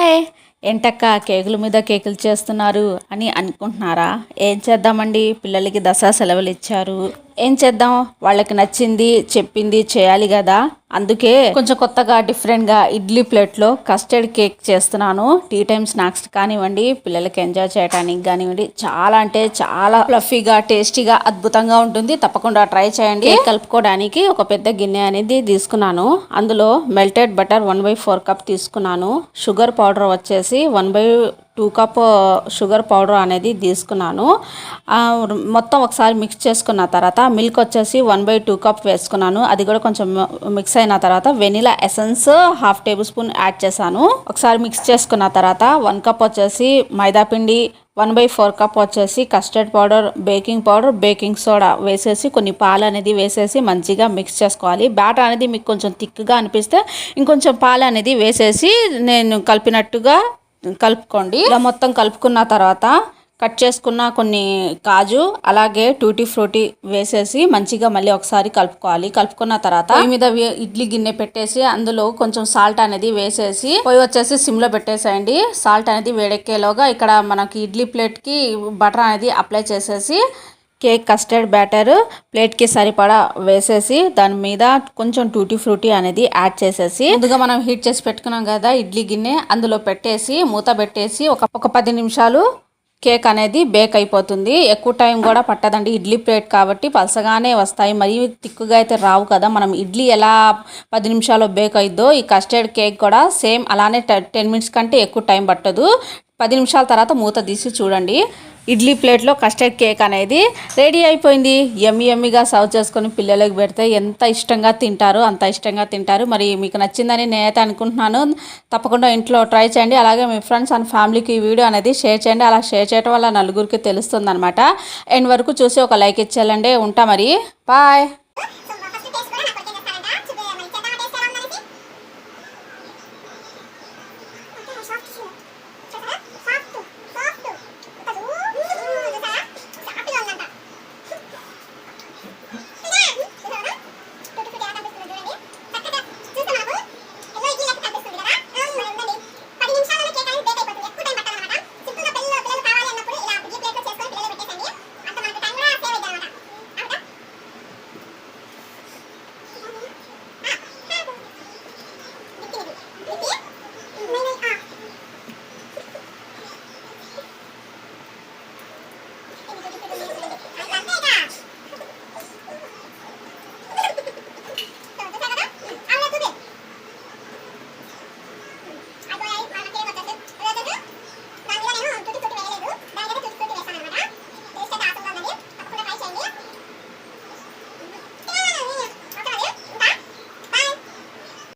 Hi, ఏంటక్క కేకుల మీద కేకులు చేస్తున్నారు అని అనుకుంటున్నారా? ఏం చేద్దామండి, పిల్లలకి దసరా సెలవులు ఇచ్చారు. ఏం చేద్దాం, వాళ్ళకి నచ్చింది చెప్పింది చేయాలి కదా. అందుకే కొంచెం కొత్తగా డిఫరెంట్గా ఇడ్లీ ప్లేట్లో కస్టర్డ్ కేక్ చేస్తున్నాను. టీ టైమ్ స్నాక్స్ కానివ్వండి, పిల్లలకి ఎంజాయ్ చేయడానికి కానివ్వండి, చాలా అంటే చాలా ఫ్లఫీగా టేస్టీగా అద్భుతంగా ఉంటుంది. తప్పకుండా ట్రై చేయండి. కేక్ కలుపుకోవడానికి ఒక పెద్ద గిన్నె అనేది తీసుకున్నాను. అందులో మెల్టెడ్ బటర్ 1/4 కప్ తీసుకున్నాను. షుగర్ పౌడర్ వచ్చేసి 1/2 కప్ షుగర్ పౌడర్ అనేది తీసుకున్నాను. మొత్తం ఒకసారి మిక్స్ చేసుకున్న తర్వాత మిల్క్ వచ్చేసి 1/2 కప్ వేసుకున్నాను. అది కూడా కొంచెం మిక్స్ అయిన తర్వాత vanilla essence 1/2 table spoon add చేశాను. ఒకసారి మిక్స్ చేసుకున్న తర్వాత 1 కప్ వచ్చేసి మైదాపిండి, 1/4 కప్ వచ్చేసి custard powder, baking powder, baking soda వేసేసి కొన్ని పాలు అనేది వేసేసి మంచిగా మిక్స్ చేసుకోవాలి. బ్యాటర్ అనేది మీకు కొంచెం థిక్గా అనిపిస్తే ఇంకొంచెం పాలు అనేది వేసేసి నేను కలిపినట్టుగా కలుపుకోండి. ఇలా మొత్తం కలుపుకున్న తర్వాత కట్ చేసుకున్న కొన్ని కాజు అలాగే టూటీ ఫ్రూటీ వేసేసి మంచిగా మళ్ళీ ఒకసారి కలుపుకోవాలి. కలుపుకున్న తర్వాత పొయ్యి మీద ఇడ్లీ గిన్నె పెట్టేసి అందులో కొంచెం సాల్ట్ అనేది వేసేసి పొయ్యి వచ్చేసి సిమ్లో పెట్టేసేయండి. సాల్ట్ అనేది వేడెక్కేలోగా ఇక్కడ మనకి ఇడ్లీ ప్లేట్కి బటర్ అనేది అప్లై చేసేసి కేక్ కస్టర్డ్ బ్యాటర్ ప్లేట్కి సరిపడా వేసేసి దాని మీద కొంచెం టూటీ ఫ్రూటీ అనేది యాడ్ చేసేసి ముందుగా మనం హీట్ చేసి పెట్టుకున్నాం కదా ఇడ్లీ గిన్నె, అందులో పెట్టేసి మూత పెట్టేసి ఒక 10 నిమిషాలు కేక్ అనేది బేక్ అయిపోతుంది. ఎక్కువ టైం కూడా పట్టదండి, ఇడ్లీ ప్లేట్ కాబట్టి పలసగానే వస్తాయి, మరి తిక్కుగా అయితే రావు కదా. మనం ఇడ్లీ ఎలా 10 నిమిషాల్లో బేక్ అయిద్దో ఈ కస్టర్డ్ కేక్ కూడా సేమ్ అలానే 10 మినిట్స్ కంటే ఎక్కువ టైం పట్టదు. 10 నిమిషాల తర్వాత మూత తీసి చూడండి, ఇడ్లీ ప్లేట్లో కస్టర్డ్ కేక్ అనేది రెడీ అయిపోయింది. యమ్మీగా సర్వ్ చేసుకొని పిల్లలకు పెడితే ఎంత ఇష్టంగా తింటారు, అంత ఇష్టంగా తింటారు. మరి మీకు నచ్చిందని నేనైతే అనుకుంటున్నాను. తప్పకుండా ఇంట్లో ట్రై చేయండి. అలాగే మీ ఫ్రెండ్స్ అండ్ ఫ్యామిలీకి ఈ వీడియో అనేది షేర్ చేయండి. అలా షేర్ చేయడం వల్ల నలుగురికి తెలుస్తుంది అనమాట. ఎండ్ వరకు చూసి ఒక లైక్ ఇచ్చేయాలండి. ఉంటా మరి, బాయ్.